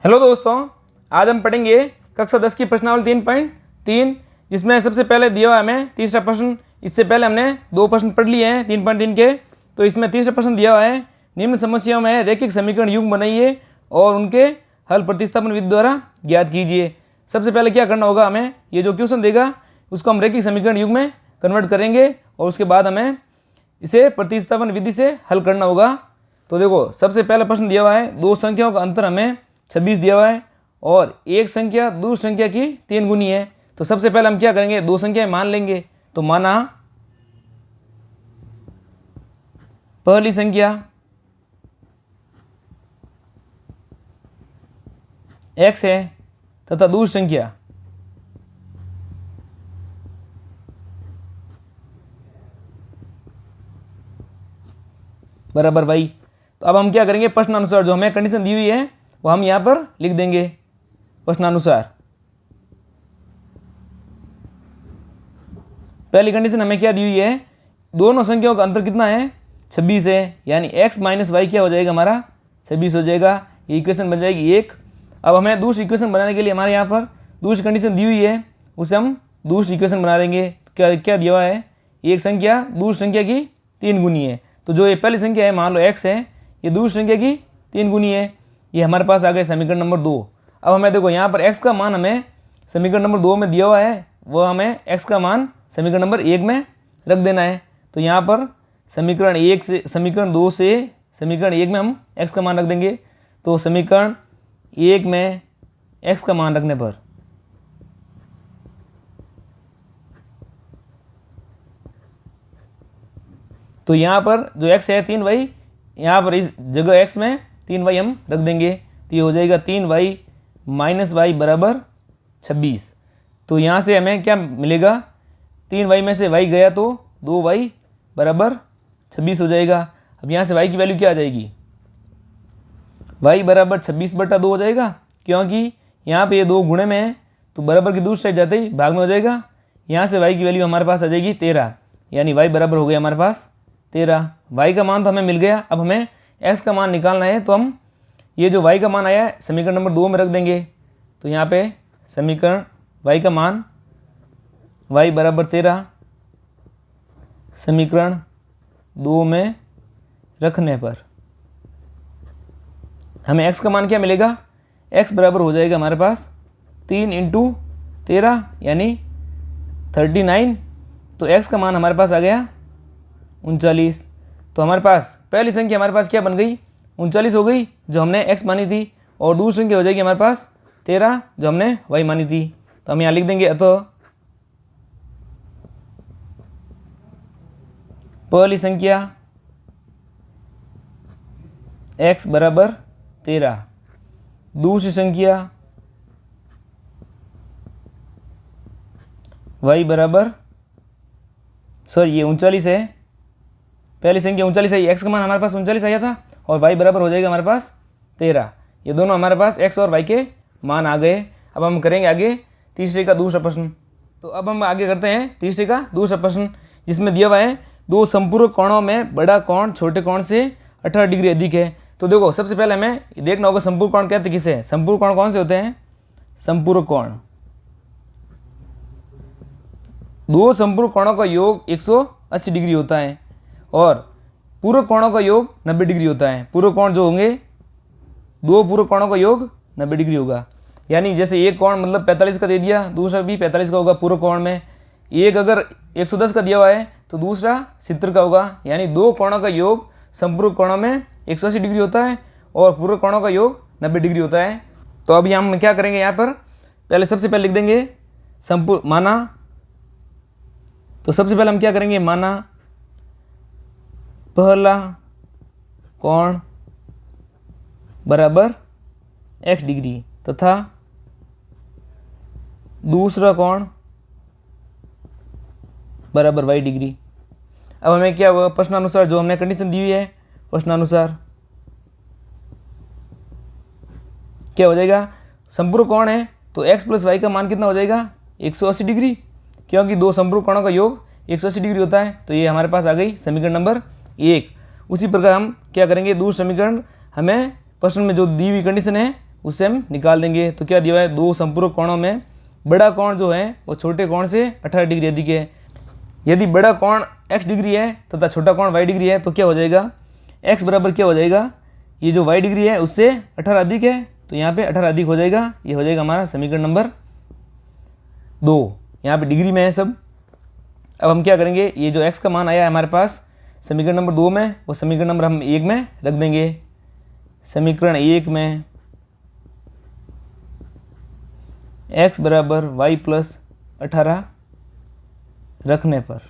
Hello दोस्तों, आज हम पढ़ेंगे कक्षा 10 की प्रश्नावली 3.3, जिसमें सबसे पहले दिया हुआ हमें तीसरा प्रश्न। इससे पहले हमने दो प्रश्न पढ़ लिए हैं 3.3 के। तो इसमें तीसरा प्रश्न दिया हुआ है, निम्न समस्याओं में रैखिक समीकरण युग्म बनाइए और उनके हल प्रतिस्थापन विधि द्वारा ज्ञात कीजिए। सबसे पहले क्या करना होगा, हमें ये जो क्वेश्चन देगा उसको हम रैखिक समीकरण युग्म में कन्वर्ट करेंगे और उसके बाद हमें इसे प्रतिस्थापन विधि से हल करना होगा। तो देखो, सबसे पहला प्रश्न दिया हुआ है, दो संख्याओं का अंतर हमें 26 दिया हुआ है और एक संख्या दूसरी संख्या की 3 गुनी है। तो सबसे पहले हम क्या करेंगे, दो संख्याएं मान लेंगे। तो माना पहली संख्या x है तथा दूसरी संख्या बराबर y। तो अब हम क्या करेंगे, प्रश्नानुसार जो हमें कंडीशन दी हुई है वो हम यहाँ पर लिख देंगे। प्रश्नानुसार पहली कंडीशन हमें क्या दी हुई है, दोनों संख्याओं का अंतर कितना है, 26 है। यानी x माइनस वाई क्या हो जाएगा, हमारा 26 हो जाएगा। ये इक्वेशन बन जाएगी 1। अब हमें दूसरी इक्वेशन बनाने के लिए हमारे यहाँ पर दूसरी कंडीशन दी हुई है, उसे हम दूसरी इक्वेशन बना देंगे। क्या क्या दिया हुआ है, एक संख्या दूसरी संख्या की 3 गुनी है। तो जो ये पहली संख्या है, मान लो x है, ये दूसरी संख्या की 3 गुनी है। ये हमारे पास आ गया समीकरण नंबर 2। अब हमें देखो, यहाँ पर x का मान हमें समीकरण नंबर 2 में दिया हुआ है, वो हमें x का मान समीकरण नंबर 1 में रख देना है। तो यहाँ पर समीकरण 1 से समीकरण 2 से समीकरण 1 में हम x का मान रख देंगे। तो समीकरण 1 में x का मान रखने पर तो यहाँ पर जो x है 3y, यहाँ पर इस जगह x में 3y हम रख देंगे। तो ये हो जाएगा 3y माइनस वाई बराबर 26। तो यहाँ से हमें क्या मिलेगा, 3y में से y गया तो 2y बराबर 26 हो जाएगा। अब यहाँ से y की वैल्यू क्या आ जाएगी, y बराबर 26/2 हो जाएगा, क्योंकि यहाँ पे ये 2 गुणे में है तो बराबर की दूसरी साइड जाते ही भाग में हो जाएगा। यहाँ से y की वैल्यू हमारे पास आ जाएगी 13, यानी y बराबर हो गया हमारे पास 13। y का मान तो हमें मिल गया। अब हमें x का मान निकालना है, तो हम ये जो y का मान आया है समीकरण नंबर 2 में रख देंगे। तो यहाँ पे समीकरण y का मान y बराबर 13 समीकरण 2 में रखने पर हमें x का मान क्या मिलेगा, x बराबर हो जाएगा हमारे पास 3 × 13 यानी 39। तो x का मान हमारे पास आ गया 39। तो हमारे पास पहली संख्या हमारे पास क्या बन गई, 39 हो गई जो हमने x मानी थी, और दूसरी संख्या हो जाएगी हमारे पास 13 जो हमने y मानी थी। तो हम यहाँ लिख देंगे, अतः पहली संख्या x बराबर 13, दूसरी संख्या y बराबर ये 39 है। पहली संख्या 39 है, x का मान हमारे पास 39 आया था, और y बराबर हो जाएगा हमारे पास 13। ये दोनों हमारे पास x और y के मान आ गए। अब हम करेंगे आगे तीसरे का दूसरा प्रश्न। तो अब हम आगे करते हैं तीसरे का दूसरा प्रश्न, जिसमें दिया हुआ है, दो संपूरक कोणों में बड़ा कोण छोटे कोण से 18 डिग्री अधिक है। तो देखो, सबसे पहले हमें देखना होगा संपूरक कोण कहते किसे हैं। संपूरक कोण कौन से होते हैं, संपूरक कोण दो संपूरक कोणों का योग 180 डिग्री होता है और पूरक कोणों का योग 90 डिग्री होता है। पूरक कोण जो होंगे, दो पूरक कोणों का योग 90 डिग्री होगा। यानी जैसे एक कोण मतलब 45 का दे दिया, दूसरा भी 45 का होगा पूरक कोण में। एक अगर 110 का दिया हुआ है तो दूसरा 70 का होगा। यानी दो कोणों का योग संपूरक कोणों में 180 डिग्री होता है और पूरक कोणों का योग 90 डिग्री होता है। तो अभी हम क्या करेंगे, यहाँ पर पहले सबसे पहले लिख देंगे माना। तो सबसे पहले हम क्या करेंगे, माना पहला कोण बराबर x डिग्री तथा दूसरा कोण बराबर y डिग्री। अब हमें क्या होगा, प्रश्नानुसार जो हमने कंडीशन दी हुई है, प्रश्नानुसार क्या हो जाएगा, संपूरक कोण है तो x + y का मान कितना हो जाएगा, 180 डिग्री, क्योंकि दो संपूरक कोणों का योग 180 डिग्री होता है। तो ये हमारे पास आ गई समीकरण नंबर 1। उसी प्रकार हम क्या करेंगे, दूसरा समीकरण हमें प्रश्न में जो दी हुई कंडीशन है उससे हम निकाल देंगे। तो क्या दिया हुआ है, दो संपूरक कोणों में बड़ा कोण जो है वो छोटे कोण से 18 डिग्री अधिक है। यदि बड़ा कोण x डिग्री है तथा छोटा कोण y डिग्री है तो क्या हो जाएगा, x बराबर क्या हो जाएगा, ये जो y डिग्री है उससे 18 अधिक है, तो यहाँ पे 18 अधिक हो जाएगा। ये हो जाएगा हमारा समीकरण नंबर 2। यहाँ पे डिग्री में है सब। अब हम क्या करेंगे, ये जो x का मान आया है हमारे पास समीकरण नंबर 2 में, वो समीकरण नंबर हम 1 में रख देंगे। समीकरण 1 में x बराबर y प्लस 18 रखने पर,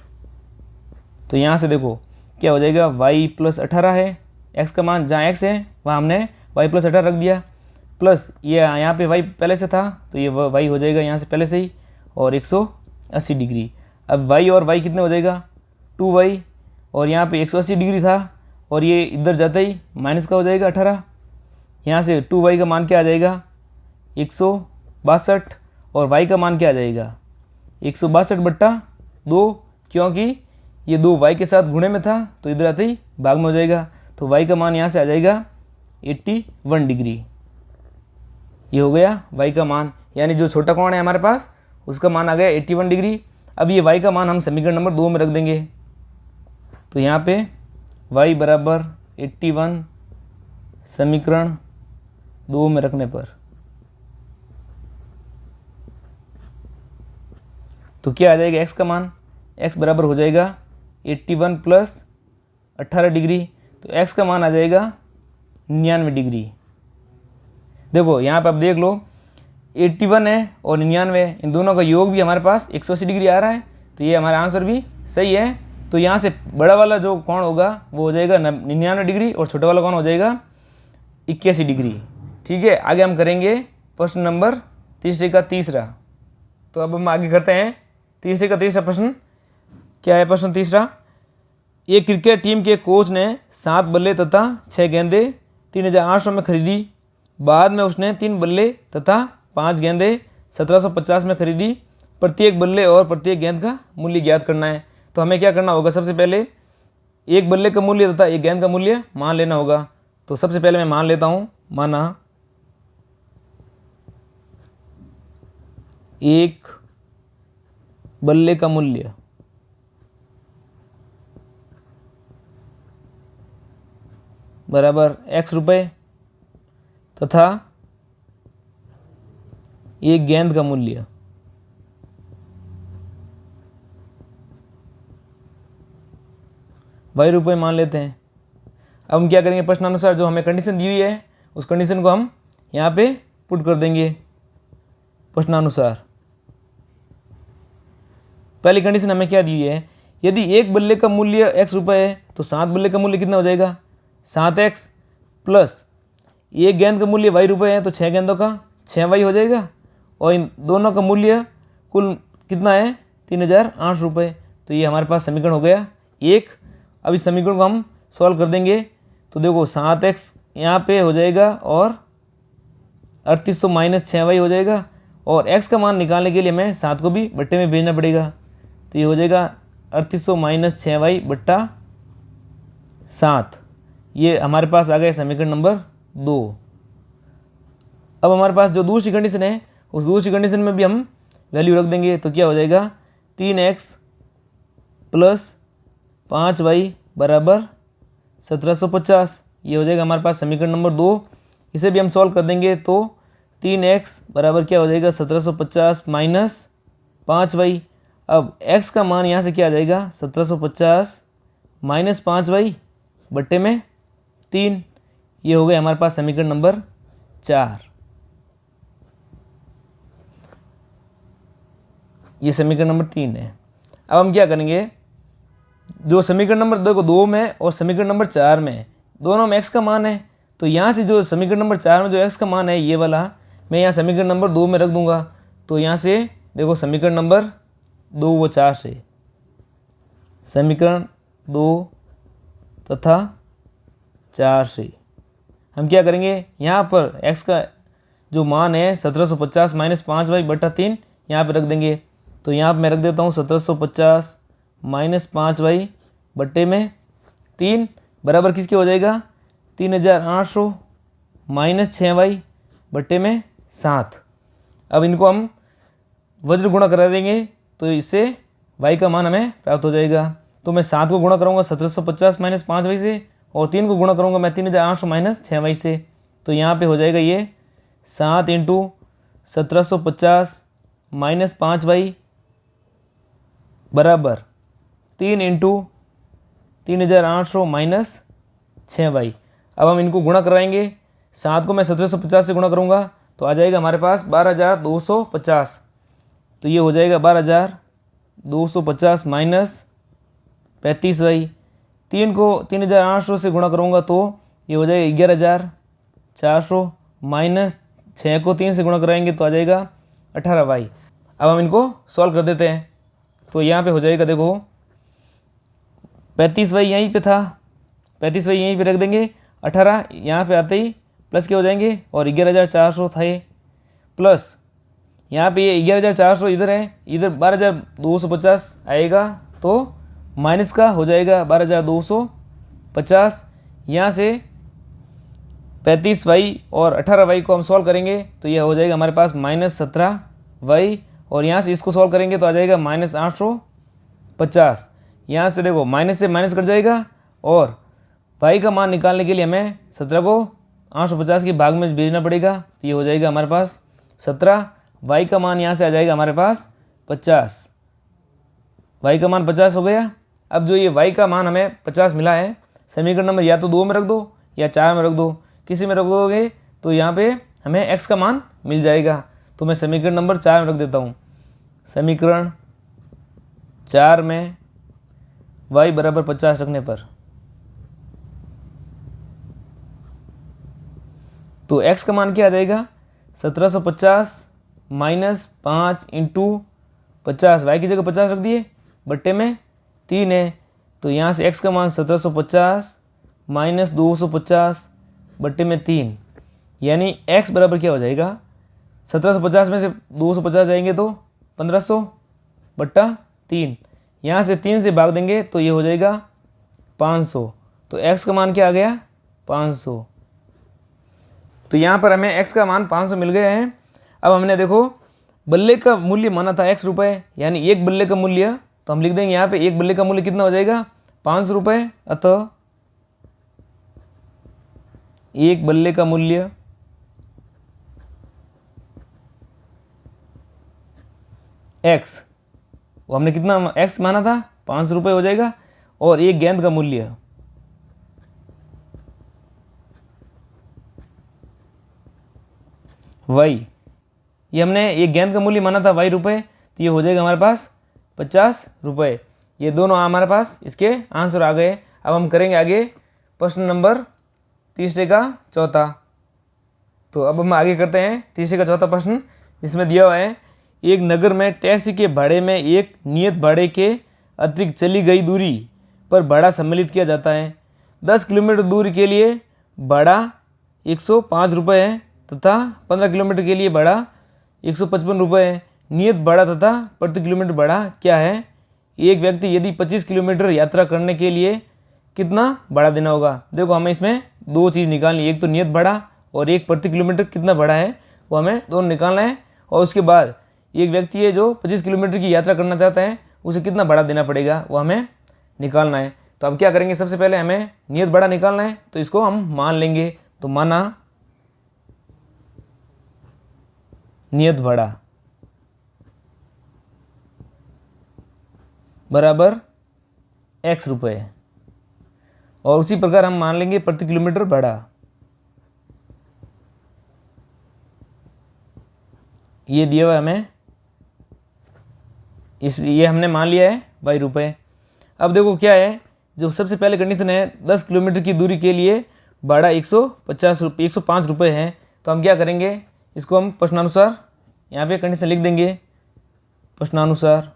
तो यहाँ से देखो क्या हो जाएगा, y प्लस 18 है, x का मान जहाँ x है वहाँ हमने y प्लस 18 रख दिया, प्लस ये यहाँ पे y पहले से था तो ये y हो जाएगा यहाँ से पहले से ही, और 180 डिग्री। अब y और y कितने हो जाएगा, 2y, और यहाँ पे 180 डिग्री था और ये इधर जाते ही माइनस का हो जाएगा 18। यहाँ से 2y का मान क्या आ जाएगा, 162, और y का मान क्या आ जाएगा, 162/2, क्योंकि ये 2 y के साथ गुणे में था तो इधर आते ही भाग में हो जाएगा। तो y का मान यहाँ से आ जाएगा 81 डिग्री। ये हो गया y का मान, यानी जो छोटा कोण है हमारे पास उसका मान आ गया 81 डिग्री। अब ये y का मान हम समीकरण नंबर 2 में रख देंगे। तो यहाँ पे y बराबर 81 समीकरण 2 में रखने पर, तो क्या आ जाएगा x का मान, x बराबर हो जाएगा 81 प्लस 18 डिग्री, तो x का मान आ जाएगा 99 डिग्री। देखो यहाँ पे आप देख लो 81 है और 99 है, इन दोनों का योग भी हमारे पास 180 डिग्री आ रहा है, तो ये हमारा आंसर भी सही है। तो यहाँ से बड़ा वाला जो कोण होगा वो हो जाएगा 99 डिग्री और छोटा वाला कोण हो जाएगा 81 डिग्री। ठीक है, आगे हम करेंगे प्रश्न नंबर तीसरे का तीसरा। तो अब हम आगे करते हैं तीसरे का तीसरा प्रश्न। क्या है प्रश्न तीसरा, एक क्रिकेट टीम के कोच ने 7 बल्ले तथा 6 गेंदे 3800 में खरीदी। बाद में उसने 3 बल्ले तथा 5 गेंदे 1750 में खरीदी। प्रत्येक बल्ले और प्रत्येक गेंद का मूल्य ज्ञात करना है। तो हमें क्या करना होगा, सबसे पहले एक बल्ले का मूल्य तथा एक गेंद का मूल्य मान लेना होगा। तो सबसे पहले मैं मान लेता हूँ, माना एक बल्ले का मूल्य बराबर x रुपये तथा एक गेंद का मूल्य y रुपये मान लेते हैं। अब हम क्या करेंगे, प्रश्नानुसार जो हमें कंडीशन दी हुई है उस कंडीशन को हम यहाँ पे पुट कर देंगे। प्रश्नानुसार पहली कंडीशन हमें क्या दी हुई है, यदि एक बल्ले का मूल्य x रुपये है तो 7 बल्ले का मूल्य कितना हो जाएगा, 7x, प्लस एक गेंद का मूल्य y रुपये है तो 6 गेंदों का 6y हो जाएगा, और इन दोनों का मूल्य कुल कितना है, 3800 रुपये। तो ये हमारे पास समीकरण हो गया एक। अब इस समीकरण को हम सॉल्व कर देंगे। तो देखो 7x यहाँ पे हो जाएगा और 3800 माइनस 6y हो जाएगा, और x का मान निकालने के लिए हमें 7 को भी बट्टे में भेजना पड़ेगा। तो ये हो जाएगा 3800 माइनस 6y बट्टा 7। ये हमारे पास आ गया समीकरण नंबर 2। अब हमारे पास जो दूसरी कंडीशन है उस दूसरी कंडीशन में भी हम वैल्यू रख देंगे। तो क्या हो जाएगा, 3x प्लस 5y बराबर 1750। ये हो जाएगा हमारे पास समीकरण नंबर 2। इसे भी हम सॉल्व कर देंगे। तो 3x बराबर क्या हो जाएगा, 1750 माइनस 5y। अब x का मान यहाँ से क्या आ जाएगा, 1750 माइनस 5y बट्टे में 3। ये हो गया हमारे पास समीकरण नंबर 4। ये समीकरण नंबर 3 है। अब हम क्या करेंगे, जो समीकरण नंबर 2 में और समीकरण नंबर 4 में दोनों में x का मान है, तो यहाँ से जो समीकरण नंबर 4 में जो x का मान है ये वाला मैं यहाँ समीकरण नंबर 2 में रख दूंगा। तो यहाँ से देखो समीकरण नंबर 2 व 4 से समीकरण 2 तथा 4 से हम क्या करेंगे, यहाँ पर x का जो मान है 1750 माइनस 5y बटा 3 यहाँ पर रख देंगे। तो यहाँ पर मैं रख देता हूँ 1750 माइनस 5y बट्टे में 3 बराबर किसके हो जाएगा, 3800 माइनस 6y बट्टे में 7। अब इनको हम वज्र गुणा करा देंगे तो इससे y का मान हमें प्राप्त हो जाएगा। तो मैं 7 को गुणा करूँगा 1750 माइनस 5y से, और 3 को गुणा करूँगा मैं 3800 माइनस 6y से। तो यहाँ पे हो जाएगा ये 7 इंटू 1750 माइनस 5y बराबर 3 इंटू 3800 माइनस 6y। अब हम इनको गुणा कराएंगे। 7 को मैं 1750 से गुणा करूँगा तो आ जाएगा हमारे पास 12250। तो ये हो जाएगा 12250 माइनस 35y। 3 को 3800 से गुणा करूँगा तो ये हो जाएगा 11400 माइनस 6 को 3 से गुणा कराएंगे तो आ जाएगा 18y। अब हम इनको सॉल्व कर देते हैं। तो यहाँ पे हो जाएगा, देखो 35y यहीं पे था, 35y यहीं पे रख देंगे, 18 यहाँ पे आते ही प्लस के हो जाएंगे, और 11400 था ये, प्लस यहाँ पे ये 11400 इधर है, इधर 12250 आएगा तो माइनस का हो जाएगा 12250। यहाँ से 35y और 18y को हम सॉल्व करेंगे तो यह हो जाएगा हमारे पास माइनस 17y, और यहाँ से इसको सॉल्व करेंगे तो आ जाएगा माइनस 850। यहाँ से देखो माइनस से माइनस कट जाएगा, और y का मान निकालने के लिए हमें 17 को 850 के भाग में भेजना पड़ेगा। तो ये हो जाएगा हमारे पास 17, y का मान यहाँ से आ जाएगा हमारे पास 50। y का मान 50 हो गया। अब जो ये y का मान हमें 50 मिला है, समीकरण नंबर या तो 2 में रख दो या 4 में रख दो, किसी में रख दोगे तो यहाँ पे हमें x का मान मिल जाएगा। तो मैं समीकरण नंबर 4 में रख देता हूँ। समीकरण 4 में y बराबर 50 रखने पर तो x का मान क्या आ जाएगा, 1750 माइनस 5 इंटू 50, y की जगह 50 रख दिए, बट्टे में 3 है। तो यहाँ से x का मान 1750 माइनस 250 बट्टे में 3, यानी x बराबर क्या हो जाएगा, 1750 में से 250 जाएंगे तो 1500 बट्टा 3, यहाँ से 3 से भाग देंगे तो ये हो जाएगा 500। तो x का मान क्या आ गया, 500। तो यहाँ पर हमें x का मान 500 मिल गया है। अब हमने देखो बल्ले का मूल्य माना था x रुपये, यानी एक बल्ले का मूल्य, तो हम लिख देंगे यहाँ पे एक बल्ले का मूल्य कितना हो जाएगा, 500 रुपये। अतः एक बल्ले का मूल्य x, वो हमने कितना x माना था, 500 रुपये हो जाएगा, और एक गेंद का मूल्य y, ये हमने एक गेंद का मूल्य माना था y रुपये, तो ये हो जाएगा हमारे पास 50 रुपये। ये दोनों हमारे पास इसके आंसर आ गए। अब हम करेंगे आगे प्रश्न नंबर तीसरे का चौथा। तो अब हम आगे करते हैं तीसरे का चौथा प्रश्न, जिसमें दिया हुआ है एक नगर में टैक्सी के भाड़े में एक नियत भाड़े के अतिरिक्त चली गई दूरी पर भाड़ा सम्मिलित किया जाता है। 10 किलोमीटर दूरी के लिए भाड़ा 105 रुपये है तथा 15 किलोमीटर के लिए भाड़ा 155 रुपये है। नियत भाड़ा तथा प्रति किलोमीटर भाड़ा क्या है। एक व्यक्ति यदि 25 किलोमीटर यात्रा करने के लिए कितना भाड़ा देना होगा। देखो हमें इसमें दो चीज़ निकालनी है, एक तो नियत भाड़ा और एक प्रति किलोमीटर कितना भाड़ा है, वो हमें दोनों निकालना है। और उसके बाद एक व्यक्ति है जो 25 किलोमीटर की यात्रा करना चाहता है, उसे कितना भाड़ा देना पड़ेगा वो हमें निकालना है। तो अब क्या करेंगे, सबसे पहले हमें नियत भाड़ा निकालना है, तो इसको हम मान लेंगे। तो माना नियत भाड़ा बराबर x रुपये, और उसी प्रकार हम मान लेंगे प्रति किलोमीटर भाड़ा। ये दिया हुआ हमें, ये हमने मान लिया है y रुपये। अब देखो क्या है, जो सबसे पहले कंडीशन है 10 किलोमीटर की दूरी के लिए भाड़ा 105 रुपये है। तो हम क्या करेंगे, इसको हम प्रश्नानुसार यहाँ पे कंडीशन लिख देंगे। प्रश्नानुसार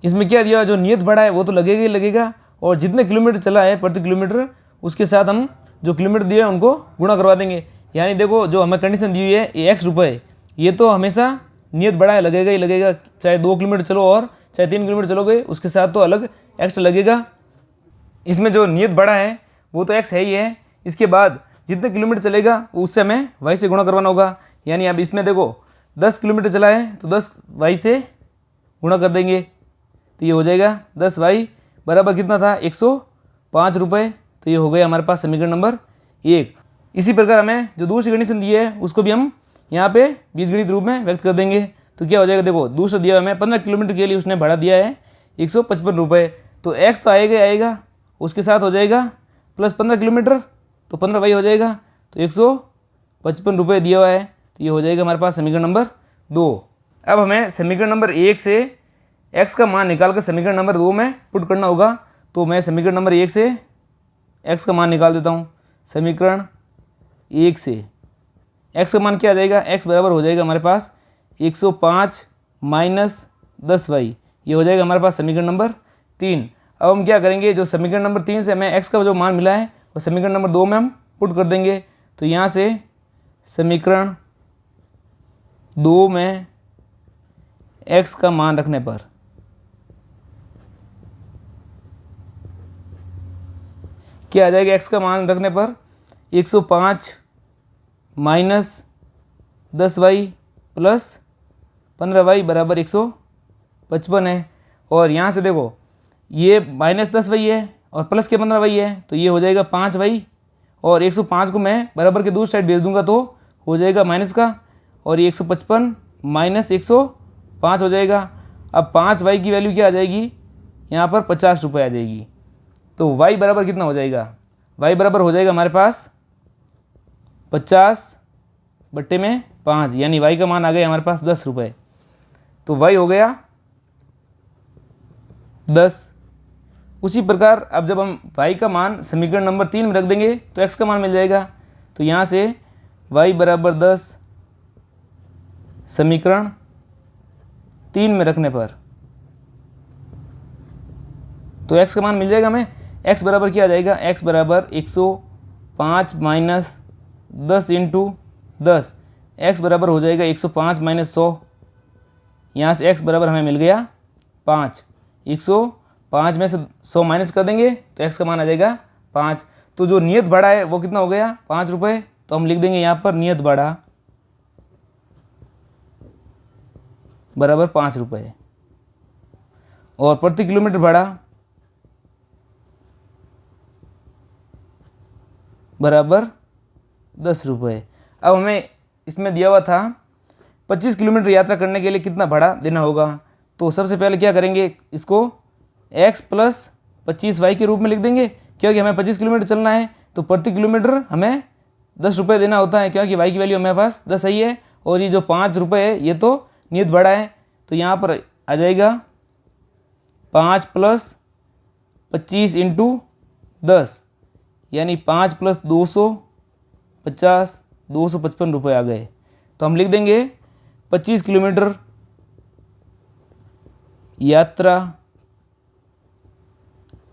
इसमें क्या दिया, जो नियत भाड़ा है वो तो लगेगा ही लगेगा, और जितने किलोमीटर चला है प्रति किलोमीटर उसके साथ हम जो किलोमीटर दिए हैं उनको गुणा करवा देंगे। यानी देखो जो हमें कंडीशन दी हुई है ये x रुपये, ये तो हमेशा नियत भाड़ा लगेगा ही लगेगा, चाहे 2 किलोमीटर चलो और चाहे 3 किलोमीटर चलोगे उसके साथ तो अलग एक्स्ट्रा लगेगा। इसमें जो नियत भाड़ा है वो तो x है ही है। इसके बाद जितने किलोमीटर चलेगा उससे हमें वाई से गुणा करवाना होगा। यानी अब इसमें देखो 10 किलोमीटर चला है तो 10 वाई से गुणा कर देंगे, तो ये हो जाएगा 10 वाई बराबर कितना था 105 रुपये। तो ये हो गया हमारे पास समीकरण नंबर 1। इसी प्रकार हमें जो दूसरी कंडीशन दी है उसको भी हम यहाँ पे बीजगणित रूप में व्यक्त कर देंगे। तो क्या हो जाएगा, देखो दूसरा दिया हमें 15 किलोमीटर के लिए उसने भाड़ा दिया है 155 रुपये। तो एक्स तो आएगा आएगा, उसके साथ हो जाएगा प्लस 15 किलोमीटर, तो 15 वही हो जाएगा। तो 155 रुपये दिया हुआ है, तो ये हो जाएगा हमारे पास समीकरण नंबर 2। अब हमें समीकरण नंबर 1 से x का मान निकाल कर समीकरण नंबर 2 में पुट करना होगा। तो मैं समीकरण नंबर 1 से x का मान निकाल देता हूँ। समीकरण 1 से x का मान क्या आ जाएगा, x बराबर हो जाएगा हमारे पास 105 माइनस 10y, ये हो जाएगा हमारे पास समीकरण नंबर 3। अब हम क्या करेंगे, जो समीकरण नंबर 3 से हमें x का जो मान मिला है वो समीकरण नंबर 2 में हम पुट कर देंगे। तो यहाँ से समीकरण 2 में x का मान रखने पर क्या आ जाएगा, x का मान रखने पर 105 माइनस 10y प्लस 15y बराबर 155 है। और यहाँ से देखो ये माइनस 10y है और प्लस के 15y है, तो ये हो जाएगा 5y। और 105 को मैं बराबर के दूसरी साइड भेज दूंगा तो हो जाएगा माइनस का, और ये 155 माइनस 105 हो जाएगा। अब 5y की वैल्यू क्या आ जाएगी, यहाँ पर 50 रुपये आ जाएगी। तो y बराबर कितना हो जाएगा, y बराबर हो जाएगा हमारे पास 50/5, यानी y का मान आ गया हमारे पास 10 रुपये। तो y हो गया 10। उसी प्रकार अब जब हम y का मान समीकरण नंबर 3 में रख देंगे तो x का मान मिल जाएगा। तो यहाँ से y बराबर 10 समीकरण 3 में रखने पर तो x का मान मिल जाएगा हमें। x बराबर क्या आ जाएगा, x बराबर 105 माइनस 10 इंटू 10, x बराबर हो जाएगा 105 माइनस 100। यहाँ से x बराबर हमें मिल गया 5। 105 में से 100 माइनस कर देंगे तो x का मान आ जाएगा 5। तो जो नियत भाड़ा है वो कितना हो गया, 5 रुपये। तो हम लिख देंगे यहाँ पर नियत भाड़ा बराबर 5 रुपये, और प्रति किलोमीटर भाड़ा बराबर 10 रुपये। अब हमें इसमें दिया हुआ था 25 किलोमीटर यात्रा करने के लिए कितना भाड़ा देना होगा। तो सबसे पहले क्या करेंगे, इसको x प्लस 25y के रूप में लिख देंगे, क्योंकि हमें 25 किलोमीटर चलना है तो प्रति किलोमीटर हमें 10 रुपये देना होता है, क्योंकि y की वैल्यू हमारे पास 10 ही है। और ये जो 5 रुपये है ये तो नियत भाड़ा है। तो यहाँ पर आ जाएगा 5 प्लस 25 इंटू 10, यानी 5 प्लस 250, 255 रुपये आ गए। तो हम लिख देंगे 25 किलोमीटर यात्रा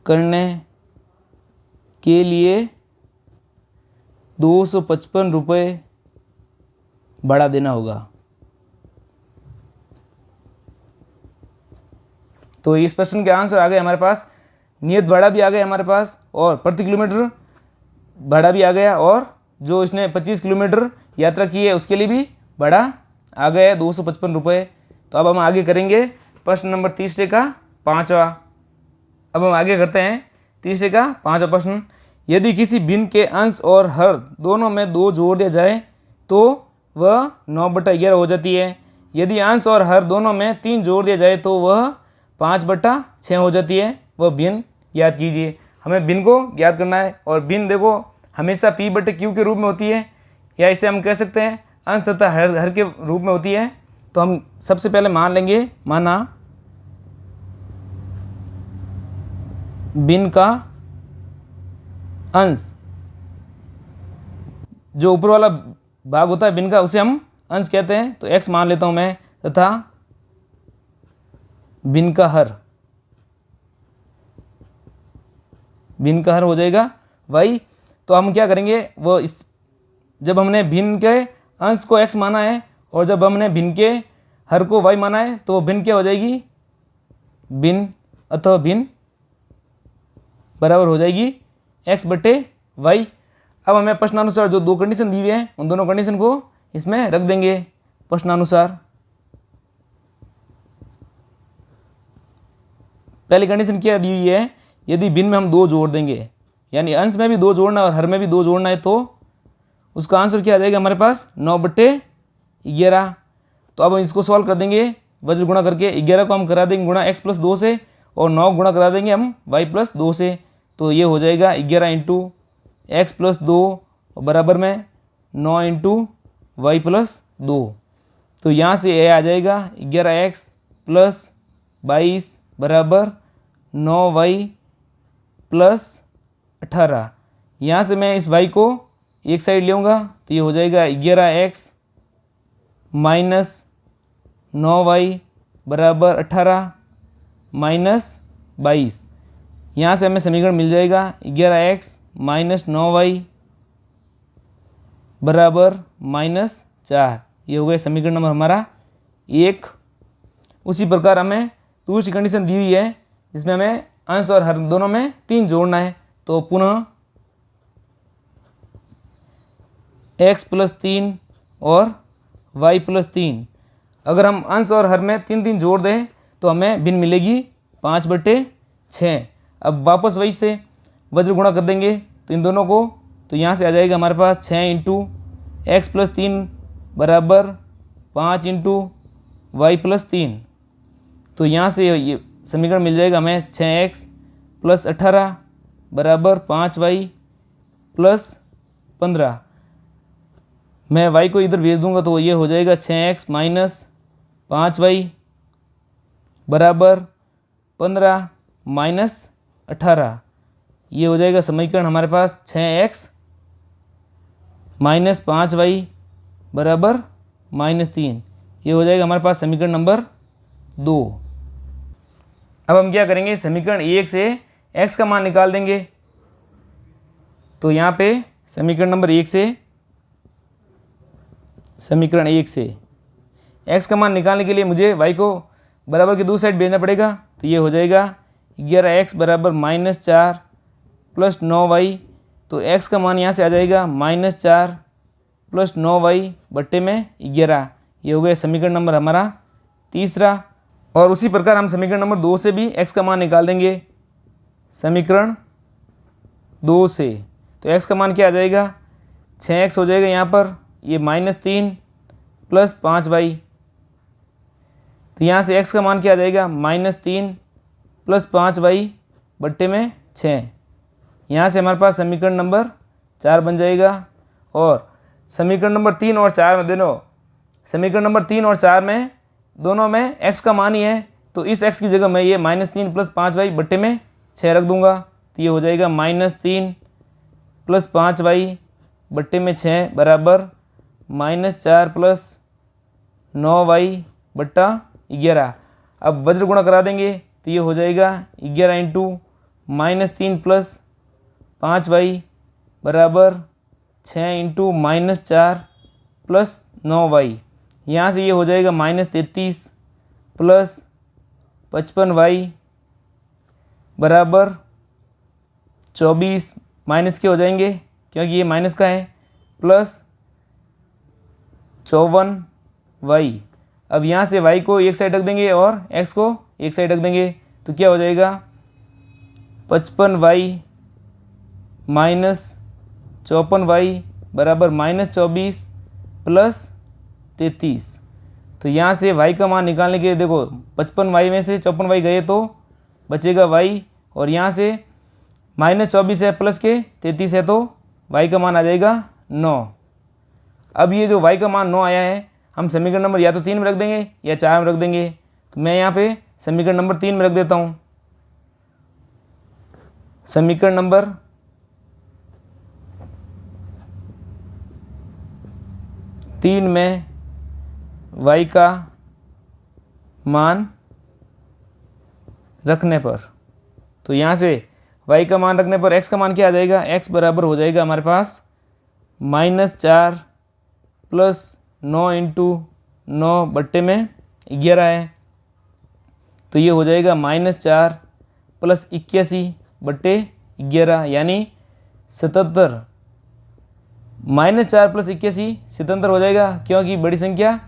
करने के लिए 255 रुपये भाड़ा देना होगा। तो इस प्रश्न के आंसर आ गए हमारे पास, नियत भाड़ा भी आ गया हमारे पास, और प्रति किलोमीटर भाड़ा भी आ गया, और जो इसने 25 किलोमीटर यात्रा की है उसके लिए भी भाड़ा आ गया है 255 रुपये। तो अब हम आगे करेंगे प्रश्न नंबर तीसरे का 5वां। अब हम आगे करते हैं तीसरे का 5वां प्रश्न। यदि किसी भिन्न के अंश और हर दोनों में 2 जोड़ दिया जाए तो वह 9/11 हो जाती है। यदि अंश और हर दोनों में 3 जोड़ दिया जाए तो वह 5/6 हो जाती है। वह भिन्न याद कीजिए। हमें भिन्न को याद करना है, और भिन्न देखो हमेशा P/Q के रूप में होती है, या इसे हम कह सकते हैं अंश तथा हर के रूप में होती है। तो हम सबसे पहले मान लेंगे, माना भिन्न का अंश, जो ऊपर वाला भाग होता है भिन्न का उसे हम अंश कहते हैं। तो x मान लेता हूं मैं, तथा भिन्न का हर, भिन्न का हर हो जाएगा y। तो हम क्या करेंगे, वो इस जब हमने भिन्न के अंश को x माना है और जब हमने भिन्न के हर को y माना है तो भिन्न क्या हो जाएगी, भिन्न अथवा भिन्न बराबर हो जाएगी x/y। अब हमें प्रश्नानुसार जो दो कंडीशन दी हुई है उन दोनों कंडीशन को इसमें रख देंगे प्रश्नानुसार। पहली कंडीशन क्या दी हुई है, यदि भिन्न में हम 2 जोड़ देंगे, यानी अंश में भी 2 जोड़ना और हर में भी 2 जोड़ना है, तो उसका आंसर क्या आ जाएगा हमारे पास 9/11। तो अब हम इसको सॉल्व कर देंगे वज्र गुणा करके। 11 को हम करा देंगे गुणा x + 2 से और 9 गुणा करा देंगे हम y + 2 से। तो ये हो जाएगा 11 × x + 2 बराबर में 9 × y + 2। तो यहाँ से ये आ जाएगा 11x + 22 बराबर 9y + 18। यहाँ से मैं इस y को एक साइड लेऊँगा तो ये हो जाएगा 11x - 9y बराबर 18 - 22। यहाँ से हमें समीकरण मिल जाएगा 11x - 9y बराबर -4। ये हो गया समीकरण नंबर हमारा 1। उसी प्रकार हमें दूसरी कंडीशन दी हुई है जिसमें हमें अंश और हर दोनों में 3 जोड़ना है। तो पुनः x + 3 और y + 3, अगर हम अंश और हर में 3 जोड़ दें तो हमें भिन्न मिलेगी 5/6। अब वापस वही से वज्र गुणा कर देंगे तो इन दोनों को, तो यहाँ से आ जाएगा हमारे पास 6 × x + 3 बराबर 5 × y + 3। तो यहाँ से ये समीकरण मिल जाएगा हमें 6x + 18 बराबर 5y + 15। मैं y को इधर भेज दूंगा तो ये हो जाएगा 6x - 5y बराबर 15 - 18। ये हो जाएगा समीकरण हमारे पास 6x - 5y बराबर -3। ये हो जाएगा हमारे पास समीकरण नंबर 2। अब हम क्या करेंगे, समीकरण 1 से x का मान निकाल देंगे। तो यहाँ पे समीकरण नंबर 1 से x का मान निकालने के लिए मुझे y को बराबर की दूसरी साइड भेजना पड़ेगा। तो ये हो जाएगा 11x बराबर -4 + 9y। तो x का मान यहाँ से आ जाएगा -4 + 9y बट्टे में 11। ये हो गया समीकरण नंबर हमारा 3। और उसी प्रकार हम समीकरण नंबर 2 से भी x का मान निकाल देंगे। समीकरण 2 से तो x का मान क्या आ जाएगा, 6x हो जाएगा यहाँ पर, ये -3 + 5y। तो यहाँ से x का मान क्या आ जाएगा, -3 + 5y बट्टे में 6। यहाँ से हमारे पास समीकरण नंबर 4 बन जाएगा। और समीकरण नंबर 3 और 4 में समीकरण नंबर 3 और 4 में दोनों में x का मान ही है, तो इस x की जगह मैं ये -3 + 5y बट्टे में 6 रख दूंगा। तो ये हो जाएगा -3 + 5y बट्टे में 6 बराबर -4 + 9y बट्टा 11। अब वज्र गुणा करा देंगे तो ये हो जाएगा 11 × -3 + 5y बराबर 6 × -4 + 9y। यहाँ से ये हो जाएगा -33 + 55y बराबर 24, माइनस के हो जाएंगे क्योंकि ये माइनस का है, प्लस 54y। अब यहाँ से y को एक साइड रख देंगे और x को एक साइड रख देंगे तो क्या हो जाएगा 55y - 54y बराबर -24 + 33। तो यहाँ से y का मान निकालने के लिए देखो 55y में से 54y गए तो बचेगा y, और यहाँ से -24 है प्लस के 33 है तो y का मान आ जाएगा 9। अब ये जो y का मान 9 आया है, हम समीकरण नंबर या तो 3 में रख देंगे या 4 में रख देंगे। तो मैं यहाँ पे समीकरण नंबर 3 में रख देता हूँ। समीकरण नंबर 3 में y का मान रखने पर, तो यहाँ से y का मान रखने पर x का मान क्या आ जाएगा, x बराबर हो जाएगा हमारे पास -4 + 9 × 9 बट्टे में 11 है। तो ये हो जाएगा -4 + 81 बट्टे 11 यानी 77 -4 + 81 स्वतंत्र हो जाएगा, क्योंकि बड़ी संख्या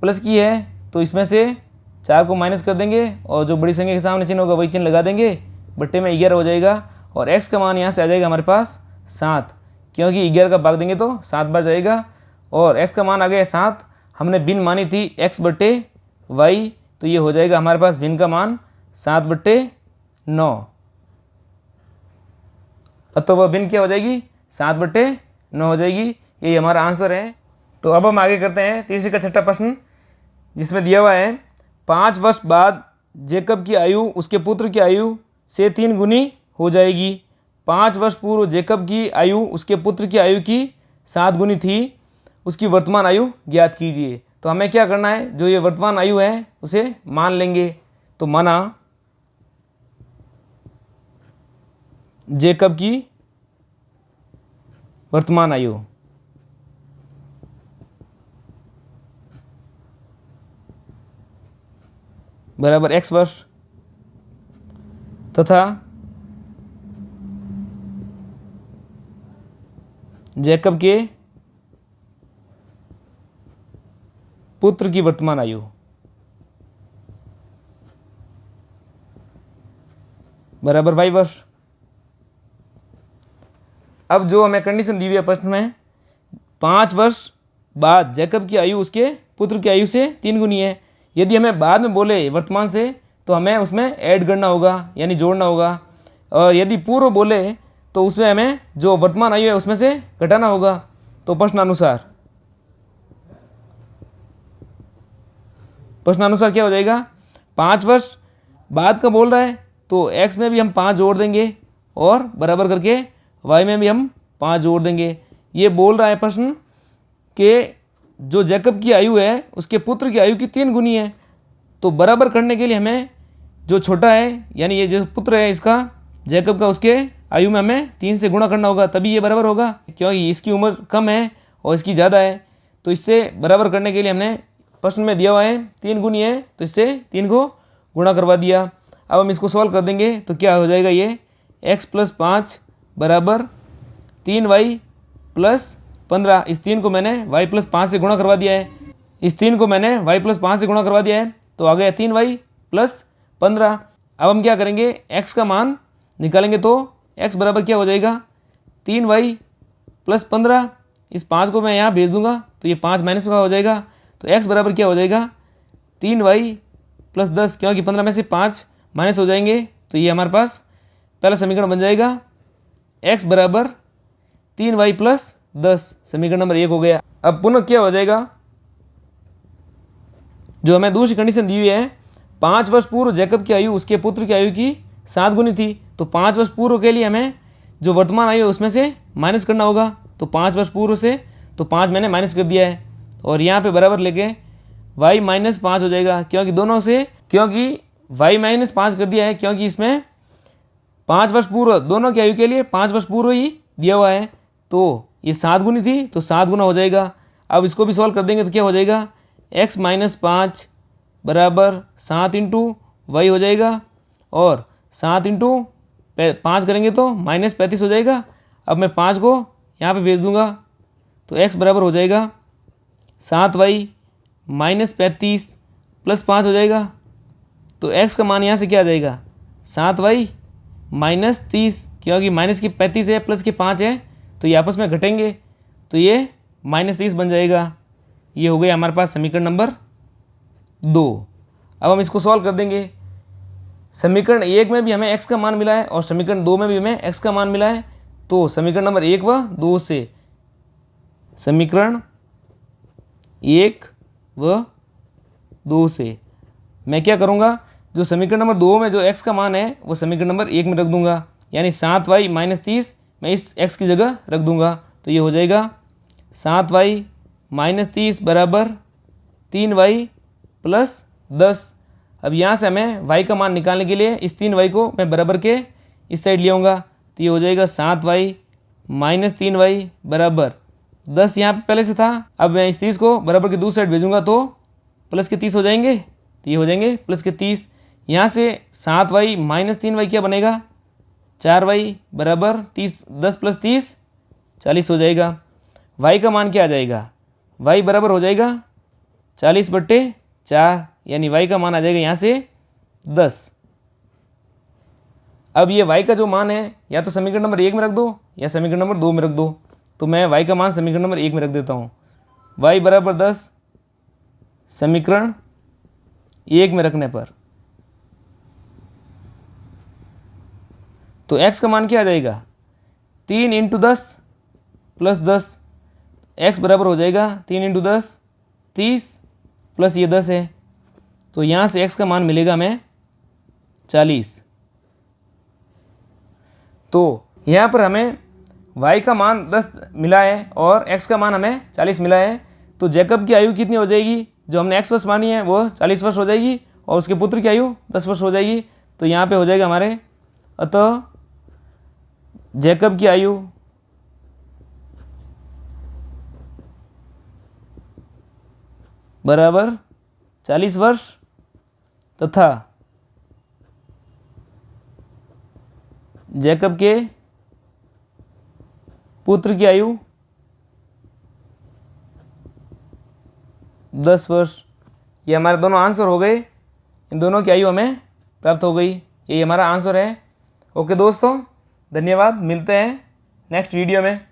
प्लस की है तो इसमें से 4 को माइनस कर देंगे और जो बड़ी संख्या के सामने चिन्ह होगा वही चिन्ह लगा देंगे, बट्टे में 11 हो जाएगा। और x का मान यहाँ से आ जाएगा हमारे पास 7, क्योंकि 11 का भाग देंगे तो 7 बार जाएगा। और x का मान आ गया 7, हमने भिन्न मानी थी x/y, तो ये हो जाएगा हमारे पास भिन्न का मान 7/9, अतः वह भिन्न क्या हो जाएगी 7/9 हो जाएगी। यही हमारा आंसर है। तो अब हम आगे करते हैं तीसरे का छठा प्रश्न, जिसमें दिया हुआ है 5 वर्ष बाद जेकब की आयु उसके पुत्र की आयु से 3 गुनी हो जाएगी। 5 वर्ष पूर्व जेकब की आयु उसके पुत्र की आयु की 7 गुनी थी, उसकी वर्तमान आयु ज्ञात कीजिए। तो हमें क्या करना है, जो ये वर्तमान आयु है उसे मान लेंगे। तो माना जेकब की वर्तमान आयु बराबर x वर्ष तथा जैकब के पुत्र की वर्तमान आयु बराबर y वर्ष। अब जो हमें कंडीशन दी हुई है प्रश्न में, 5 वर्ष बाद जैकब की आयु उसके पुत्र की आयु से 3 गुनी है। यदि हमें बाद में बोले वर्तमान से तो हमें उसमें ऐड करना होगा, यानी जोड़ना होगा। और यदि पूर्व बोले तो उसमें हमें जो वर्तमान आयु है उसमें से घटाना होगा। तो प्रश्नानुसार क्या हो जाएगा, 5 वर्ष बाद का बोल रहा है तो x में भी हम 5 जोड़ देंगे और बराबर करके y में भी हम 5 जोड़ देंगे। ये बोल रहा है प्रश्न कि जो जैकब की आयु है उसके पुत्र की आयु की 3 गुनी है। तो बराबर करने के लिए हमें जो छोटा है, यानी ये जो पुत्र है इसका जैकब का, उसके आयु में हमें 3 से गुणा करना होगा, तभी ये बराबर होगा, क्योंकि इसकी उम्र कम है और इसकी ज़्यादा है। तो इससे बराबर करने के लिए हमने प्रश्न में दिया हुआ है 3 गुनी है तो इससे 3 को गुणा करवा दिया। अब हम इसको सॉल्व कर देंगे तो क्या हो जाएगा, ये x + 5 बराबर 3y + 15। इस 3 को मैंने y + 5 से गुणा करवा दिया है, इस 3 को मैंने y + 5 से गुणा करवा दिया है, तो आ गया 3y + 15। अब हम क्या करेंगे, x का मान निकालेंगे तो x बराबर क्या हो जाएगा 3y + 15। इस 5 को मैं यहाँ भेज दूंगा तो ये 5 माइनस का हो जाएगा, तो x बराबर क्या हो जाएगा 3y + 10, क्योंकि 15 में से 5 माइनस हो जाएंगे तो ये हमारे पास पहला समीकरण बन जाएगा, x बराबर 3y + 10, समीकरण नंबर 1 हो गया। अब पुनः क्या हो जाएगा, जो हमें दूसरी कंडीशन दी हुई है, 5 वर्ष पूर्व जैकब की आयु उसके पुत्र की आयु की 7 गुनी थी। तो 5 वर्ष पूर्व के लिए हमें जो वर्तमान आयु है उसमें से माइनस करना होगा। तो 5 वर्ष पूर्व से तो 5 मैंने माइनस कर दिया है और यहाँ पे बराबर लेके y - 5 हो जाएगा, क्योंकि दोनों से, क्योंकि y - 5 कर दिया है, क्योंकि इसमें 5 वर्ष पूर्व दोनों की आयु के लिए 5 वर्ष पूर्व ही दिया हुआ है। तो ये 7 गुनी थी तो 7 गुना हो जाएगा। अब इसको भी सॉल्व कर देंगे तो क्या हो जाएगा, x - 5 बराबर 7 × y हो जाएगा, और 7 × 5 करेंगे तो -35 हो जाएगा। अब मैं 5 को यहाँ पे भेज दूंगा तो x बराबर हो जाएगा 7y - 35 + 5 हो जाएगा। तो x का मान यहाँ से क्या आ जाएगा 7y - 30, क्योंकि माइनस की 35 है प्लस की 5 है तो ये आपस में घटेंगे तो ये -30 बन जाएगा। ये हो गया हमारे पास समीकरण नंबर 2। अब हम इसको सॉल्व कर देंगे। समीकरण 1 में भी हमें x का मान मिला है और समीकरण 2 में भी हमें x का मान मिला है। तो समीकरण नंबर 1 व 2 से, समीकरण 1 व 2 से मैं क्या करूँगा, जो समीकरण नंबर 2 में जो x का मान है वो समीकरण नंबर 1 में रख दूंगा, यानी 7y - 30 मैं इस x की जगह रख दूंगा। तो ये हो जाएगा 7y - 30 बराबर 3y + 10। अब यहाँ से हमें y का मान निकालने के लिए इस 3y को मैं बराबर के इस साइड ले आऊँगा, तो ये हो जाएगा 7y - 3y बराबर 10 यहाँ पे पहले से था। अब मैं इस 30 को बराबर के दूसरी साइड भेजूँगा तो प्लस के 30 हो जाएंगे, तो ये हो जाएंगे प्लस के 30। यहाँ से 7y - 3y क्या बनेगा 4y बराबर 30, 10 + 30 40 हो जाएगा। y का मान क्या आ जाएगा, y बराबर हो जाएगा 40/4, यानी y का मान आ जाएगा यहाँ से 10। अब ये y का जो मान है या तो समीकरण नंबर 1 में रख दो या समीकरण नंबर 2 में रख दो। तो मैं y का मान समीकरण नंबर 1 में रख देता हूँ। y बराबर 10 समीकरण 1 में रखने पर तो x का मान क्या आ जाएगा, 3 × 10 + 10, x बराबर हो जाएगा 3 × 10 30 प्लस ये 10 है, तो यहाँ से x का मान मिलेगा हमें 40। तो यहाँ पर हमें y का मान 10 मिला है और x का मान हमें 40 मिला है। तो जैकब की आयु कितनी हो जाएगी, जो हमने x वर्ष मानी है वो 40 वर्ष हो जाएगी और उसके पुत्र की आयु 10 वर्ष हो जाएगी। तो यहाँ पे हो जाएगा हमारे, अतः जैकब की आयु बराबर 40 वर्ष तथा जैकब के पुत्र की आयु 10 वर्ष। ये हमारे दोनों आंसर हो गए, इन दोनों की आयु हमें प्राप्त हो गई, यही हमारा आंसर है। ओके दोस्तों, धन्यवाद, मिलते हैं नेक्स्ट वीडियो में।